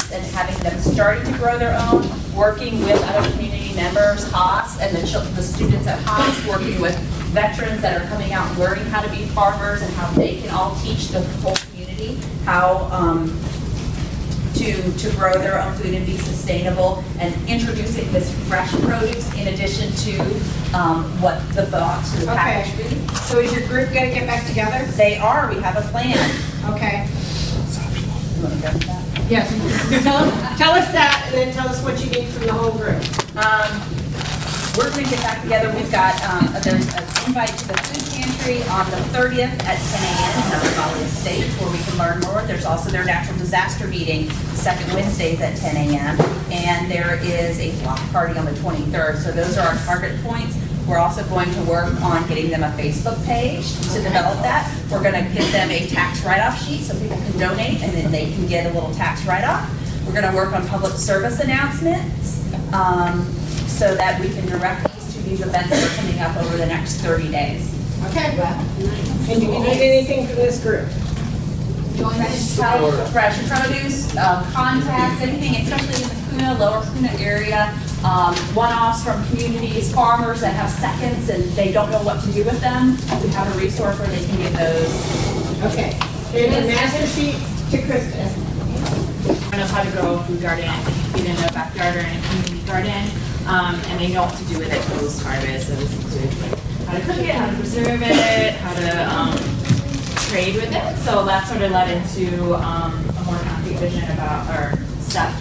groups and having them starting to grow their own, working with other community members, Haas, and the students at Haas, working with veterans that are coming out and learning how to be farmers and how they can all teach the whole community how to grow their own food and be sustainable, and introducing this fresh produce in addition to what the box or the packaged food. So is your group going to get back together? They are. We have a plan. Okay. You want to go with that? Yes. Tell us that, and then tell us what you need from the whole group. We're going to get back together. We've got, there's an invite to the food pantry on the 30th at 10 a.m. in Hawai State where we can learn more. There's also their natural disaster meeting, second Wednesdays at 10 a.m. And there is a block party on the 23rd. So those are our target points. We're also going to work on getting them a Facebook page to develop that. We're going to give them a tax write-off sheet so people can donate and then they can get a little tax write-off. We're going to work on public service announcements so that we can direct these to these events that are coming up over the next 30 days. Okay. And do you need anything from this group? Fresh produce, contacts, anything, especially in the Kuna, lower Kuna area. One-offs from communities, farmers that have seconds and they don't know what to do with them. We have a resource where they can get those. Okay. And the master sheet to Kristen. I know how to grow a food garden, get in a backyard or in a community garden, and they know what to do with it post-harvest. So this includes like how to cook it, how to preserve it, how to trade with it. So that sort of led into a more concrete vision about our step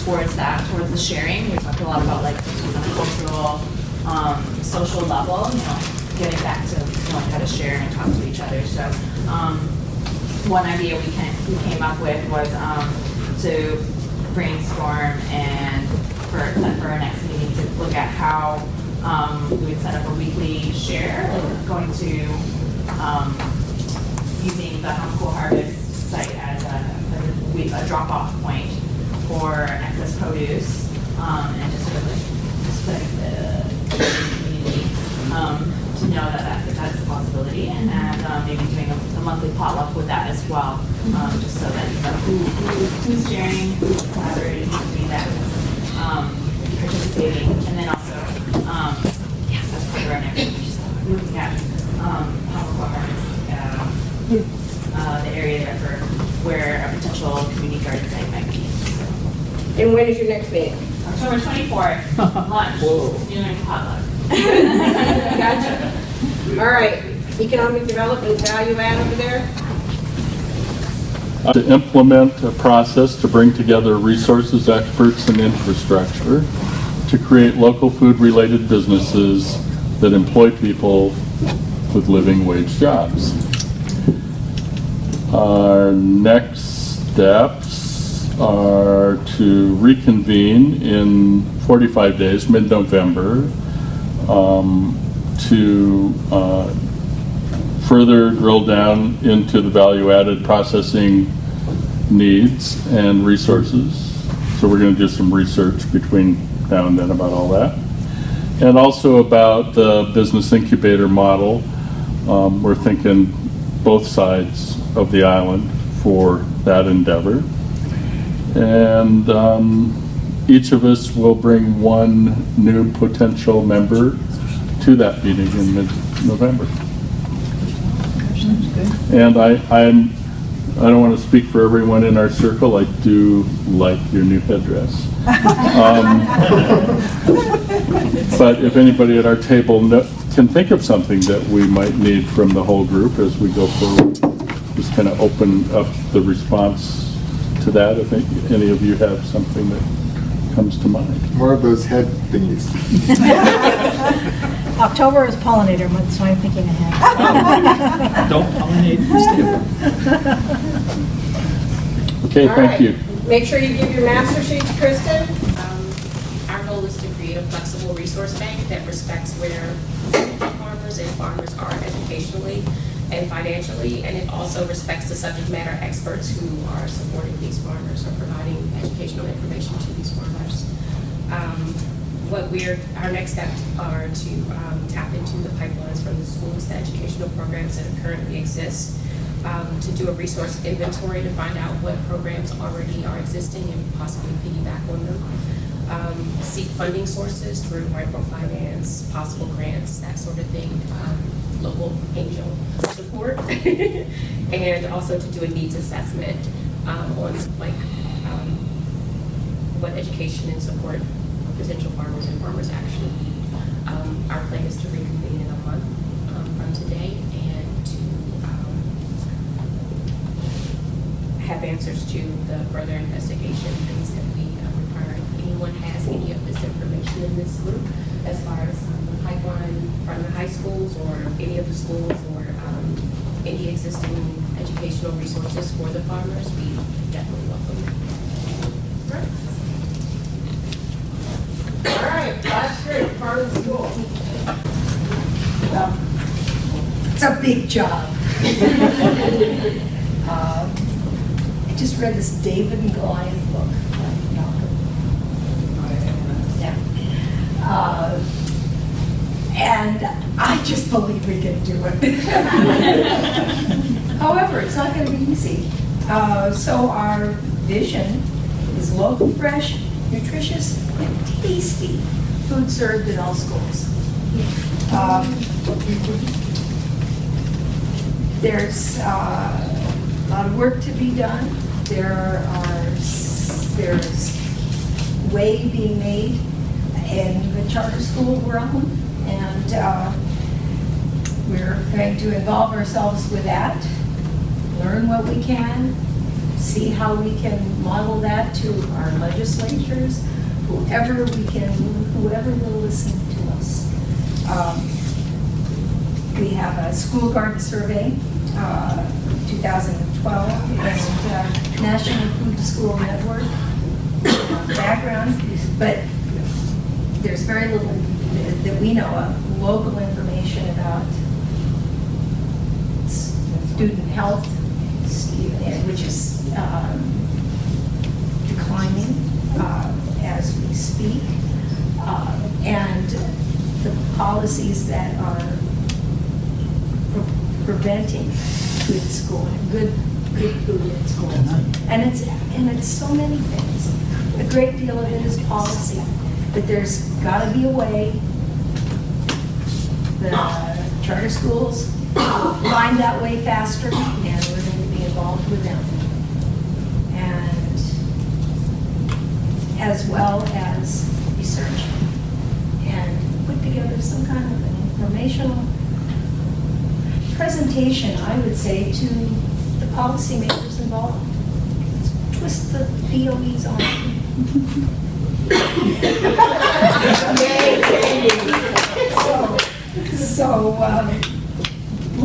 towards the sharing. We talked a lot about like on a cultural, social level, getting back to knowing how to share and talk to each other. So one idea we came up with was to brainstorm and for our next meeting to look at how we would set up a weekly share, going to using the Humcool Harvest site as a drop-off point for excess produce, and just sort of like the community to know that that's a possibility, and maybe doing a monthly potluck with that as well, just so that you know who's sharing, who's collaborating, who's doing that, participating, and then also that's part of our next just looking at Humcool Harvest, the area there for where a potential community garden site might be. And when is your next meeting? October 24th, lunch, doing potluck. Gotcha. All right. Economic development value add over there? To implement a process to bring together resources, experts, and infrastructure to create local food-related businesses that employ people with living wage jobs. Our next steps are to reconvene in 45 days, mid-November, to further drill down into the value-added processing needs and resources. So we're going to do some research between now and then about all that. And also about the business incubator model. We're thinking both sides of the island for that endeavor. And each of us will bring one new potential member to that meeting in mid-November. And I don't want to speak for everyone in our circle. I do like your new headdress. But if anybody at our table can think of something that we might need from the whole group as we go forward, just kind of open up the response to that. If any of you have something that comes to mind. More of those head thingies. October is pollinator month, so I'm thinking ahead. Don't pollinate, Okay, All thank right. you. Make sure you give your master sheet to Kristen. Our goal is to create a flexible resource bank that respects where farmers and farmers are educationally and financially, and it also respects the subject matter experts who are supporting these farmers or providing educational information to these farmers. Our next steps are to tap into the pipelines from the schools, the educational programs that currently exist, to do a resource inventory to find out what programs already are existing and possibly piggyback on them. Seek funding sources through microfinance, possible grants, that sort of thing, local angel support, and also to do a needs assessment on what education and support potential farmers and farmers actually need. Our plan is to reconvene in a month from today and to have answers to the further investigation, things that we require. If anyone has any of this information in this group, as far as the pipeline from the high schools or any of the schools or any existing educational resources for the farmers, we definitely welcome that. All right, last group, part of the school. It's a big job. I just read this David and Goliath book. Yeah. And I just believe we can do it. However, it's not going to be easy. So our vision is local, fresh, nutritious, and tasty food served in all schools. There's a lot of work to be done. There's way being made in the charter school realm, and we're going to involve ourselves with that, learn what we can, see how we can model that to our legislatures, whoever will listen to us. We have a school garden survey, 2012, and National Food to School Network background, but there's very little that we know of local information about student health, which is declining as we speak, and the policies that are preventing good food in schools. And it's so many things. A great deal of it is policy, but there's got to be a way the charter schools find that way faster, and we're going to be involved with them. And as well as research and put together some kind of an informational presentation, I would say, to the policymakers involved. Twist the DOE's arm.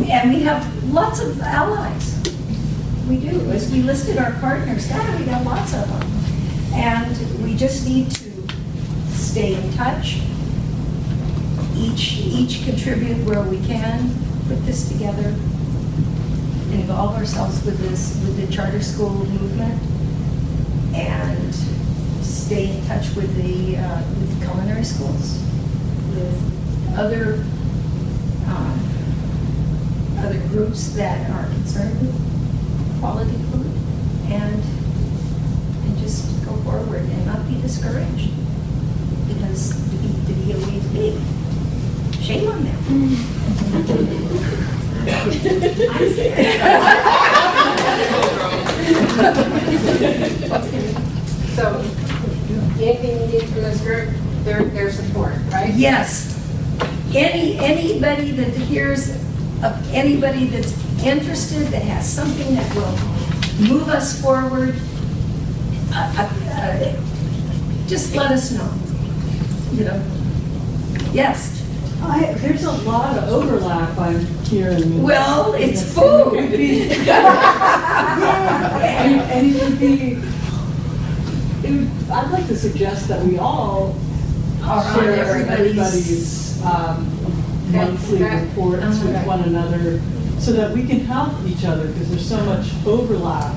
And we have lots of allies. We do. As we listed our partners, we got lots of them. And we just need to stay in touch, each contribute where we can, put this together, involve ourselves with the charter school movement, and stay in touch with the culinary schools, with other groups that are concerned with quality food, and just go forward and not be discouraged, because the DOE is big. Shame on them. So, anything you need from this group, their support, right? Yes. Anybody that hears of anybody that's interested, that has something that will move us forward, just let us know. Yes. There's a lot of overlap I'm hearing. Well, it's food. And it would be, I'd like to suggest that we all share everybody's monthly reports with one another, so that we can help each other, because there's so much overlap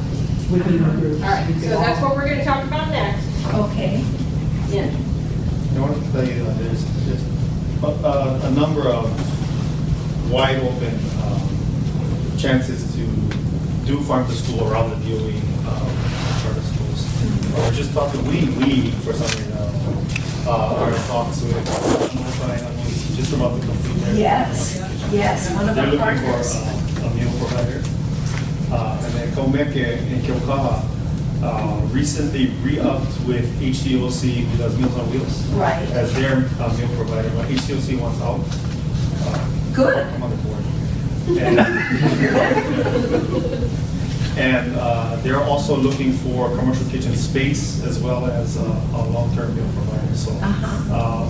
within the groups. All right, so that's what we're going to talk about next. Okay. Yeah. I want to tell you, there's a number of wide open chances to do farm to school around the DOE charter schools. We're just talking, we for some reason, are in talks with just about to complete their. Yes, yes, one of They're our looking partners. for a meal provider. And then Kaumeke in Kiokaha recently re-upped with HDOC, who does Meals on Wheels. Right. As their meal provider, but HDOC wants out. Good. I'm on the board. And they're also looking for commercial kitchen space as well as a long-term meal provider. So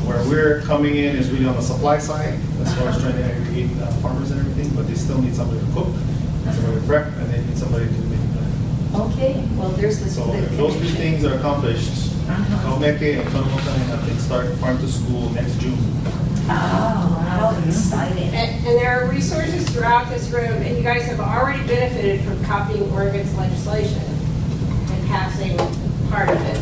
where we're coming in is really on the supply side as far as trying to aggregate farmers and everything, but they still need somebody to cook, somebody to prep, and they need somebody to make that. Okay, well, there's the. So the if those three connection. things are accomplished, Kaumeke and Kanumokai can start farm to school next June. Oh, how exciting. And there are resources throughout this room, and you guys have already benefited from copying Oregon's legislation and passing part of it.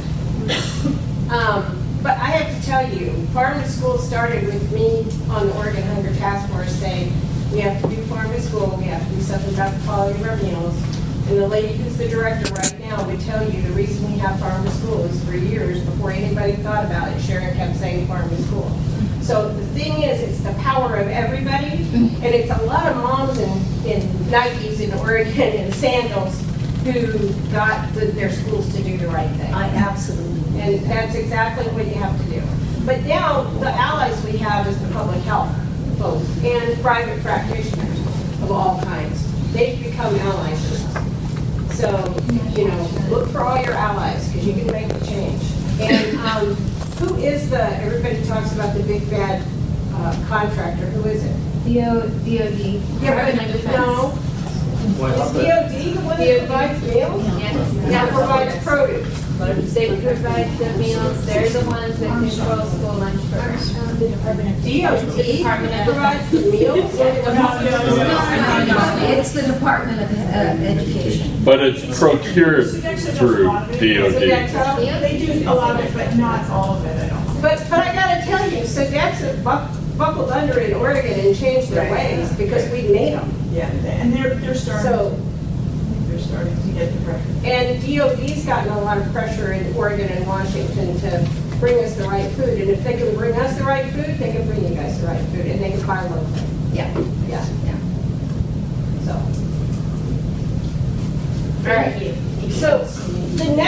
But I have to tell you, Farm to School started with me on the Oregon Hunger Task Force saying, we have to do Farm to School, we have to do something about the quality of our meals. And the lady who's the director right now would tell you the reason we have Farm to School is for years before anybody thought about it, Sharon kept saying Farm to School. So the thing is, it's the power of everybody, and it's a lot of moms in Nikes in Oregon and sandals who got their schools to do the right thing. I absolutely. And that's exactly what you have to do. But now, the allies we have is the public health folks and private practitioners of all kinds. They've become allies to us. So, you know, look for all your allies, because you can make the change. And who is everybody talks about the big bad contractor, who is it? DOD. Yeah, but no. Is DOD the one that provides meals? Yes. That provides produce. They provide the meals, they're the ones that control school lunch first. DOD provides the meals? It's the Department of Education. But it's procured through DOD. They do a lot of it, but not all of it, I don't. But I gotta tell you, Cadets have buckled under in Oregon and changed their ways because we made them. Yeah, and they're starting, So, they're starting to get the pressure. and DOD's gotten a lot of pressure in Oregon and Washington to bring us the right food.